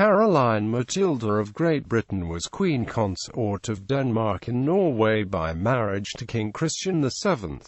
Caroline Matilda of Great Britain was Queen Consort of Denmark and Norway by marriage to King Christian VII.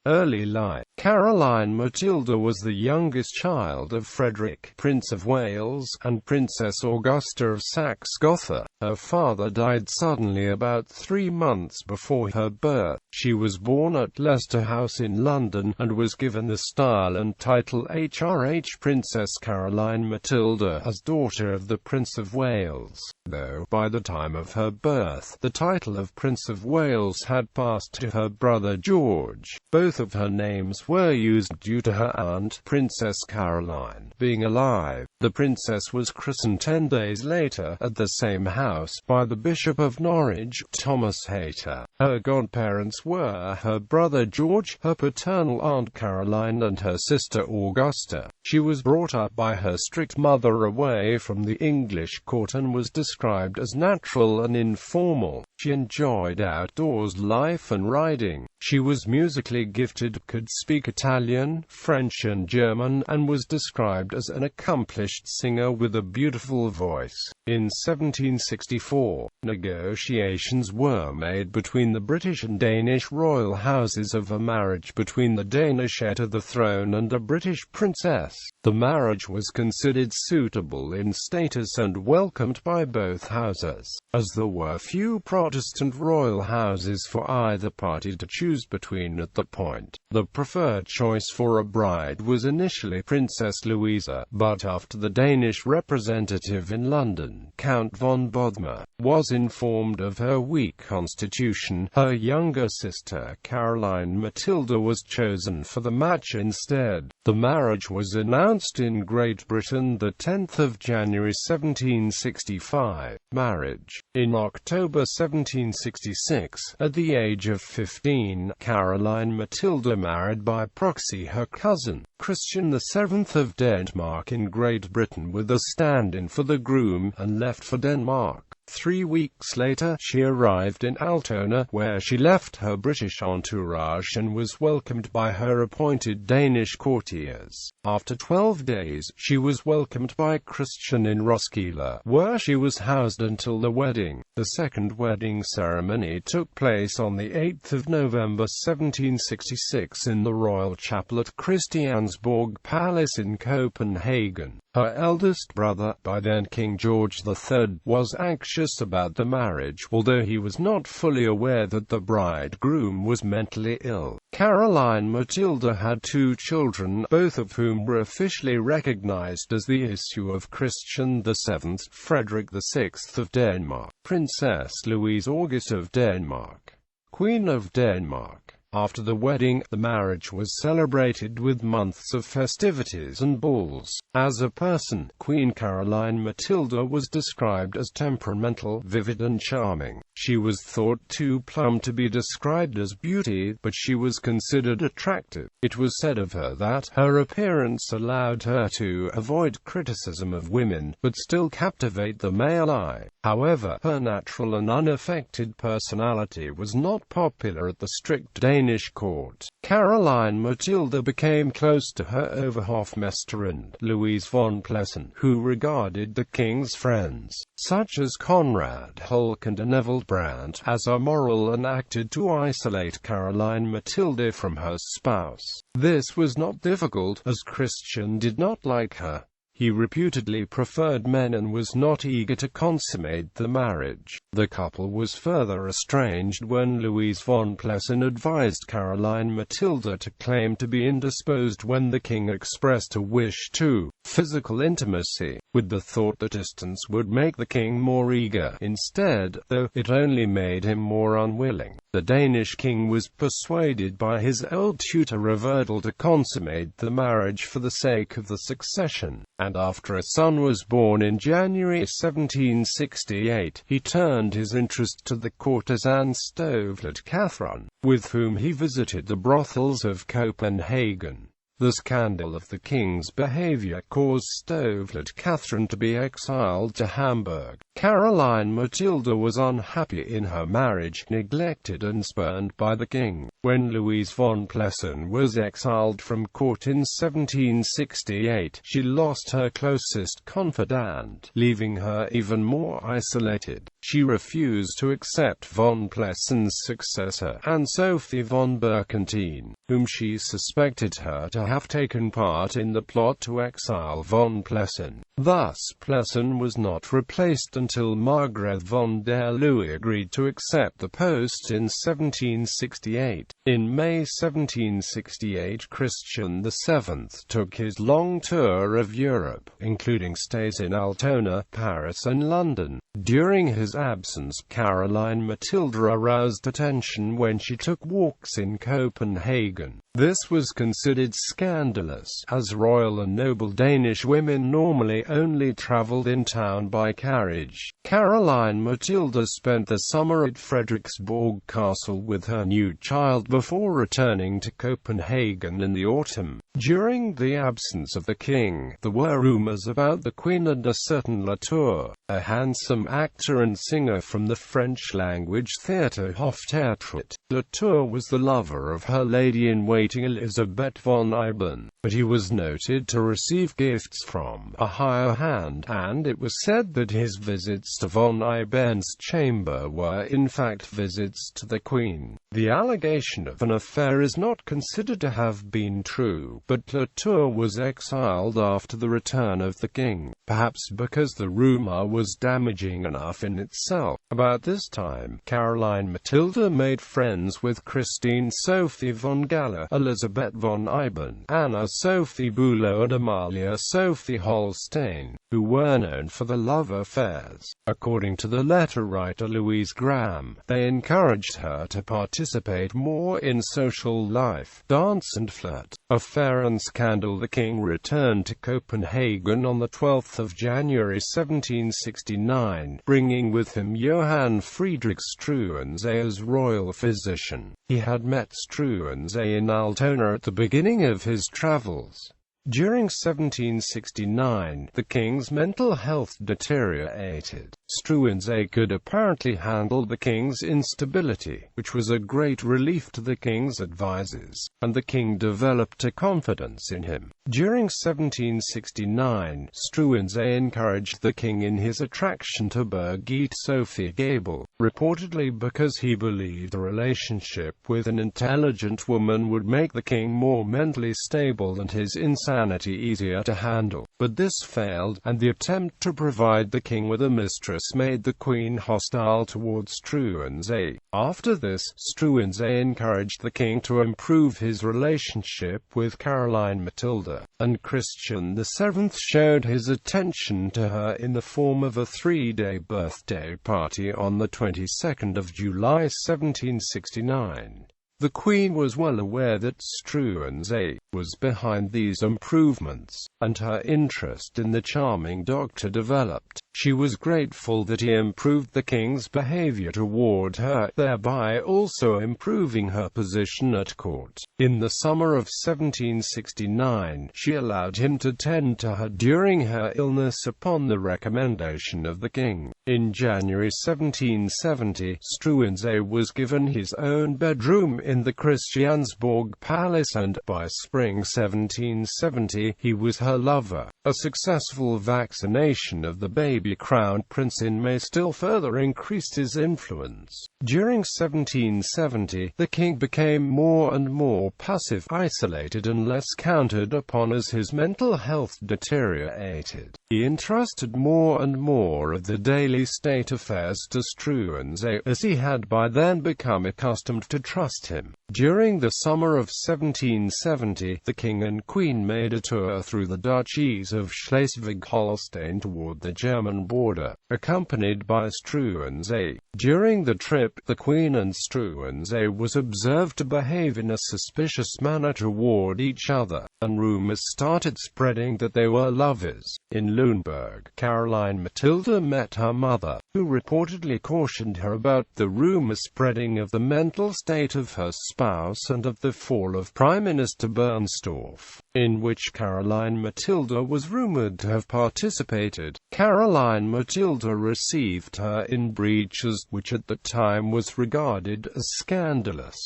Early life. Caroline Matilda was the youngest child of Frederick, Prince of Wales, and Princess Augusta of Saxe-Gotha. Her father died suddenly about 3 months before her birth. She was born at Leicester House in London, and was given the style and title HRH Princess Caroline Matilda as daughter of the Prince of Wales, though, by the time of her birth, the title of Prince of Wales had passed to her brother George. Both of her names were used due to her aunt, Princess Caroline, being alive. The princess was christened 10 days later, at the same house, by the Bishop of Norwich, Thomas Hayter. Her godparents were her brother George, her paternal aunt Caroline, and her sister Augusta. She was brought up by her strict mother away from the English court and was described as natural and informal. She enjoyed outdoors life and riding. She was musically gifted, could speak Italian, French and German, and was described as an accomplished singer with a beautiful voice. In 1764, negotiations were made between the British and Danish royal houses of a marriage between the Danish heir to the throne and a British princess. The marriage was considered suitable in status and welcomed by both houses, as there were few Protestant royal houses for either party to choose between at the point. The preferred choice for a bride was initially Princess Louisa, but after the Danish representative in London, Count von Bothmer, was informed of her weak constitution, her younger sister Caroline Matilda was chosen for the match instead. The marriage was announced in Great Britain the 10th of January 1765. Marriage. In October 1766, at the age of 15, Caroline Matilda married by proxy her cousin, Christian VII of Denmark in Great Britain with a stand-in for the groom, and left for Denmark. 3 weeks later, she arrived in Altona, where she left her British entourage and was welcomed by her appointed Danish courtiers. After 12 days, she was welcomed by Christian in Roskilde, where she was housed until the wedding. The second wedding ceremony took place on the 8th of November 1766 in the Royal Chapel at Christiansborg Palace in Copenhagen. Her eldest brother, by then King George III, was anxious about the marriage, although he was not fully aware that the bridegroom was mentally ill. Caroline Matilda had 2 children, both of whom were officially recognized as the issue of Christian VII, Frederick VI of Denmark, Princess Louise Augusta of Denmark, Queen of Denmark. After the wedding, the marriage was celebrated with months of festivities and balls. As a person, Queen Caroline Matilda was described as temperamental, vivid and charming. She was thought too plump to be described as beauty, but she was considered attractive. It was said of her that her appearance allowed her to avoid criticism of women, but still captivate the male eye. However, her natural and unaffected personality was not popular at the strict Danish court. Caroline Matilda became close to her Overhofmester and Louise von Plessen, who regarded the king's friends, such as Conrad Hulk and Neville Brandt, as amoral and acted to isolate Caroline Matilda from her spouse. This was not difficult, as Christian did not like her. He reputedly preferred men and was not eager to consummate the marriage. The couple was further estranged when Louise von Plessen advised Caroline Matilda to claim to be indisposed when the king expressed a wish to physical intimacy, with the thought that distance would make the king more eager. Instead, though, it only made him more unwilling. The Danish king was persuaded by his old tutor Reverdal to consummate the marriage for the sake of the succession, and after a son was born in January 1768, he turned his interest to the courtesan Stovlet Catherine, with whom he visited the brothels of Copenhagen. The scandal of the king's behavior caused Stovelet Catherine to be exiled to Hamburg. Caroline Matilda was unhappy in her marriage, neglected and spurned by the king. When Louise von Plessen was exiled from court in 1768, she lost her closest confidant, leaving her even more isolated. She refused to accept von Plessen's successor, Anne-Sophie von Berkentine, whom she suspected her to have taken part in the plot to exile von Plessen. Thus, Plessen was not replaced until Margrethe von der Leue agreed to accept the post in 1768. In May 1768, Christian VII took his long tour of Europe, including stays in Altona, Paris and London. During his absence, Caroline Matilda aroused attention when she took walks in Copenhagen. This was considered scandalous, as royal and noble Danish women normally only travelled in town by carriage. Caroline Matilda spent the summer at Frederiksborg Castle with her new child before returning to Copenhagen in the autumn. During the absence of the king, there were rumours about the Queen and a certain Latour, a handsome actor and singer from the French-language theatre Hoftheatret. Latour was the lover of her lady-in-waiting Elisabeth von Ibben, but he was noted to receive gifts from a higher hand, and it was said that his visits to von Ibben's chamber were in fact visits to the Queen. The allegation of an affair is not considered to have been true, but Latour was exiled after the return of the king, perhaps because the rumour was damaging enough in itself. About this time, Caroline Matilda made friends with Christine Sophie von Galler, Elisabeth von Ibben, Anna Sophie Bülow and Amalia Sophie Holstein, who were known for their love affairs. According to the letter writer Louise Graham, they encouraged her to participate more in social life, dance and flirt. Affair and scandal. The king returned to Copenhagen on the 12th of January 1769, bringing with him Johann Friedrich Struensee as royal physician. He had met Struensee in Altona at the beginning of his travels. During 1769, the king's mental health deteriorated. Struensee could apparently handle the king's instability, which was a great relief to the king's advisers, and the king developed a confidence in him. During 1769, Struensee encouraged the king in his attraction to Birgitte Sophie Gabel, reportedly because he believed a relationship with an intelligent woman would make the king more mentally stable and his insanity easier to handle. But this failed, and the attempt to provide the king with a mistress made the queen hostile towards Struensee. After this, Struensee encouraged the king to improve his relationship with Caroline Matilda, and Christian VII showed his attention to her in the form of a three-day birthday party on the 22nd of July 1769. The Queen was well aware that Struensee was behind these improvements, and her interest in the charming doctor developed. She was grateful that he improved the king's behavior toward her, thereby also improving her position at court. In the summer of 1769, she allowed him to tend to her during her illness upon the recommendation of the king. In January 1770, Struensee was given his own bedroom in the Christiansborg Palace, and by spring 1770, he was her lover. A successful vaccination of the baby crown prince in May still further increased his influence. During 1770, the king became more and more passive, isolated and less counted upon as his mental health deteriorated. He entrusted more and more of the daily state affairs to Struensee, as he had by then become accustomed to trust him. During the summer of 1770, the king and queen made a tour through the duchies of Schleswig-Holstein toward the German border, accompanied by Struensee. During the trip, the queen and Struensee was observed to behave in a suspicious manner toward each other, and rumors started spreading that they were lovers. In Lüneburg, Caroline Matilda met her mother, who reportedly cautioned her about the rumor spreading of the mental state of her first spouse and of the fall of Prime Minister Bernstorff, in which Caroline Matilda was rumoured to have participated. Caroline Matilda received her in breeches, which at the time was regarded as scandalous.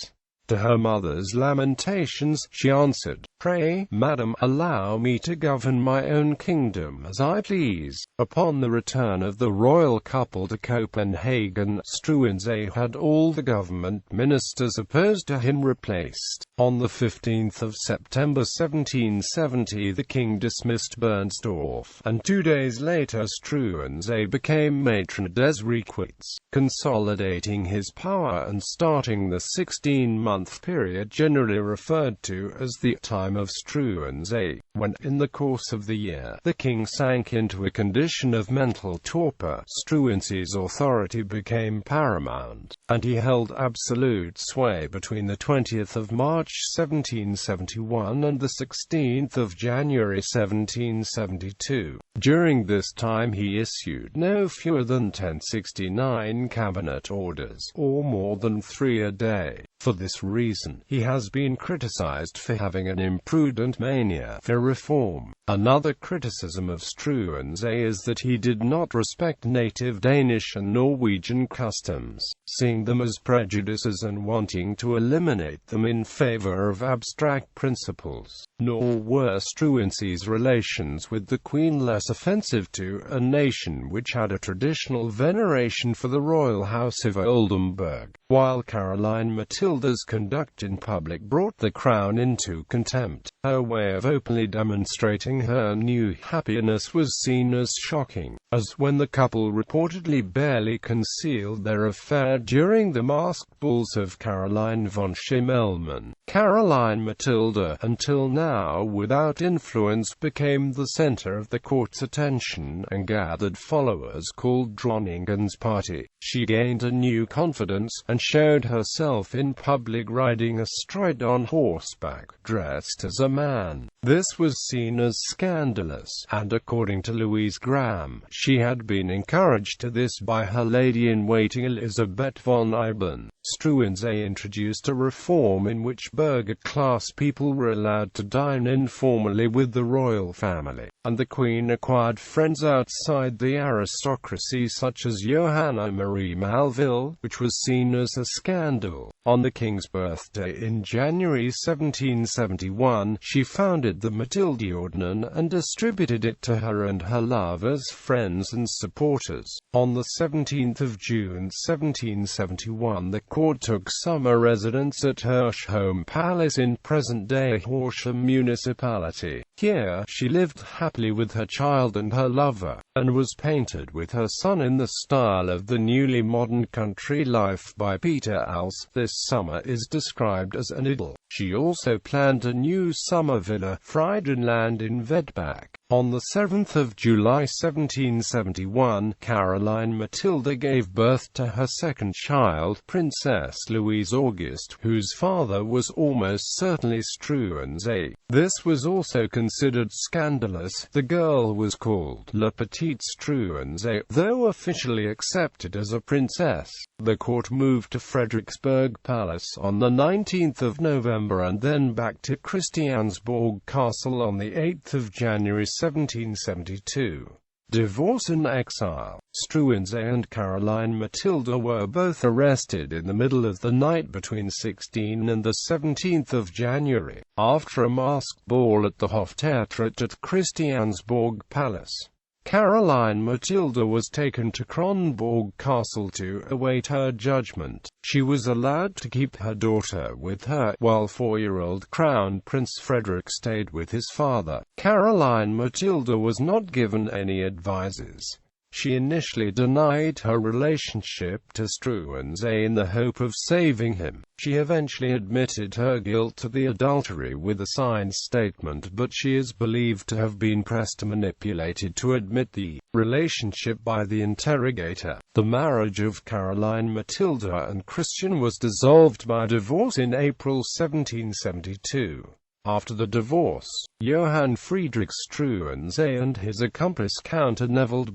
To her mother's lamentations, she answered, "Pray, madam, allow me to govern my own kingdom as I please." Upon the return of the royal couple to Copenhagen, Struensee had all the government ministers opposed to him replaced. On the 15th of September 1770 the king dismissed Bernstorff, and 2 days later Struensee became matron des requêtes, consolidating his power and starting the 16-month period generally referred to as the time of Struensee, when, in the course of the year, the king sank into a condition of mental torpor. Struensee's authority became paramount, and he held absolute sway between the 20th of March 1771 and the 16th of January 1772. During this time he issued no fewer than 1069 cabinet orders, or more than 3 a day. For this reason, he has been criticized for having an imprudent mania for reform. Another criticism of Struensee is that he did not respect native Danish and Norwegian customs, seeing them as prejudices and wanting to eliminate them in favor of abstract principles. Nor were Struensee's relations with the Queen less offensive to a nation which had a traditional veneration for the royal house of Oldenburg, while Caroline Matilda's conduct in public brought the crown into contempt. Her way of openly demonstrating her new happiness was seen as shocking, as when the couple reportedly barely concealed their affair during the masked balls of Caroline von Schimmelmann. Caroline Matilda, until now without influence, became the center of the court's attention and gathered followers called Dronningens party. She gained a new confidence, and showed herself in public riding astride on horseback, dressed as a man. This was seen as scandalous, and according to Louise Graham, she had been encouraged to this by her lady-in-waiting Elisabeth von Ibben. Struensee introduced a reform in which burger-class people were allowed to dine informally with the royal family, and the Queen acquired friends outside the aristocracy such as Johanna Marie Malville, which was seen as a scandal. On the King's birthday in January 1771, she founded the Matildeorden and distributed it to her and her lovers, friends and supporters. On the 17th of June 1771 the court took summer residence at Hirschholm Palace in present-day Horsham municipality. Here, she lived happily with her child and her lover, and was painted with her son in the style of the newly modern country life by Peter Als. This summer is described as an idyll. She also planned a new summer villa, Friedenland in Vedbach. On the 7th of July 1771, Caroline Matilda gave birth to her second child, Princess Louise Auguste, whose father was almost certainly Struensee. This was also considered scandalous. The girl was called La Petite Struensee, though officially accepted as a princess. The court moved to Frederiksberg Palace on the 19th of November and then back to Christiansborg Castle on the 8th of January 1772. Divorce and exile. Struensee and Caroline Matilda were both arrested in the middle of the night between 16 and the 17th of January, after a masked ball at the Hoftheatret at Christiansborg Palace. Caroline Matilda was taken to Kronborg Castle to await her judgment. She was allowed to keep her daughter with her, while 4-year-old Crown Prince Frederick stayed with his father. Caroline Matilda was not given any advisers. She initially denied her relationship to Struensee in the hope of saving him. She eventually admitted her guilt to the adultery with a signed statement, but she is believed to have been pressed and manipulated to admit the relationship by the interrogator. The marriage of Caroline Matilda and Christian was dissolved by divorce in April 1772. After the divorce, Johann Friedrich Struensee and his accomplice Count Neville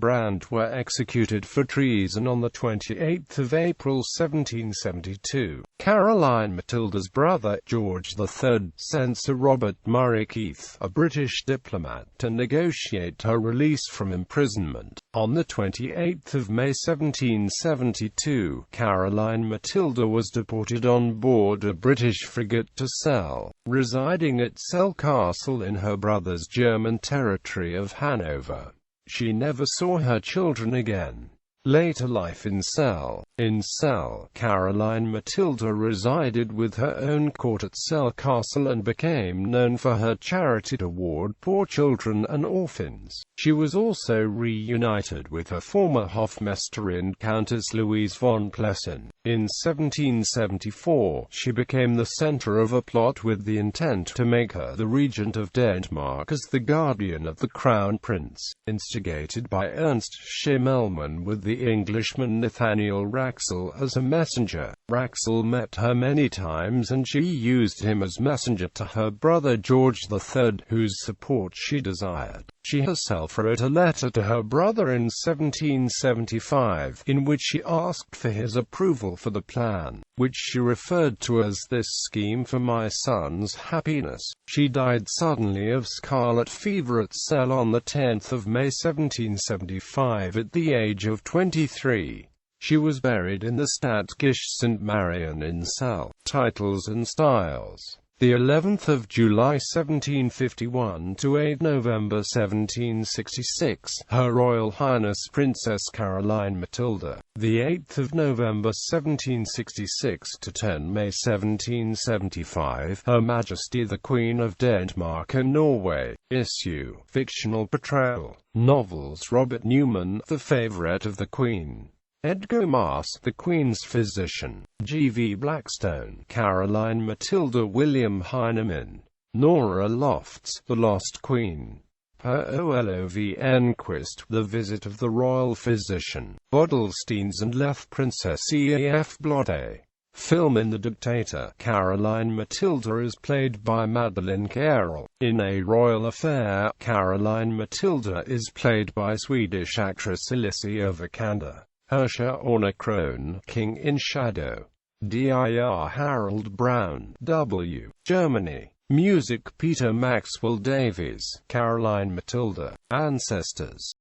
were executed for treason on the 28th of April 1772. Caroline Matilda's brother, George III, sent Sir Robert Murray Keith, a British diplomat, to negotiate her release from imprisonment. On 28 May 1772, Caroline Matilda was deported on board a British frigate to Celle, residing at Celle Castle in her brother's German territory of Hanover. She never saw her children again. Later life in Celle. In Celle, Caroline Matilda resided with her own court at Celle Castle and became known for her charity toward poor children and orphans. She was also reunited with her former Hofmeisterin Countess Louise von Plessen. In 1774, she became the center of a plot with the intent to make her the regent of Denmark as the guardian of the crown prince, instigated by Ernst Schimmelmann with the Englishman Nathaniel Wraxall as a messenger. Wraxall met her many times and she used him as messenger to her brother George III, whose support she desired. She herself wrote a letter to her brother in 1775, in which she asked for his approval for the plan, which she referred to as "this scheme for my son's happiness." She died suddenly of scarlet fever at Celle on 10 May 1775 at the age of 23. She was buried in the Stadtkirche St. Marian in Celle. Titles and styles. The 11th of July 1751 to 8 November 1766, Her Royal Highness Princess Caroline Matilda. The 8th of November 1766 to 10 May 1775, Her Majesty the Queen of Denmark and Norway. Issue: fictional portrayal. Novels: Robert Newman, the favorite of the Queen. Edgar Maas, the Queen's physician. G.V. Blackstone, Caroline Matilda. William Heinemann. Nora Lofts, The Lost Queen. Per Olov Enquist, The Visit of the Royal Physician. Bodelsteins and Leth Princess VIAF Blotte. Film in The Dictator. Caroline Matilda is played by Madeleine Carroll. In A Royal Affair, Caroline Matilda is played by Swedish actress Alicia Vikander. Hersha Orna Krone, King in Shadow. Dir Harold Brown, W. Germany. Music: Peter Maxwell Davies. Caroline Matilda. Ancestors.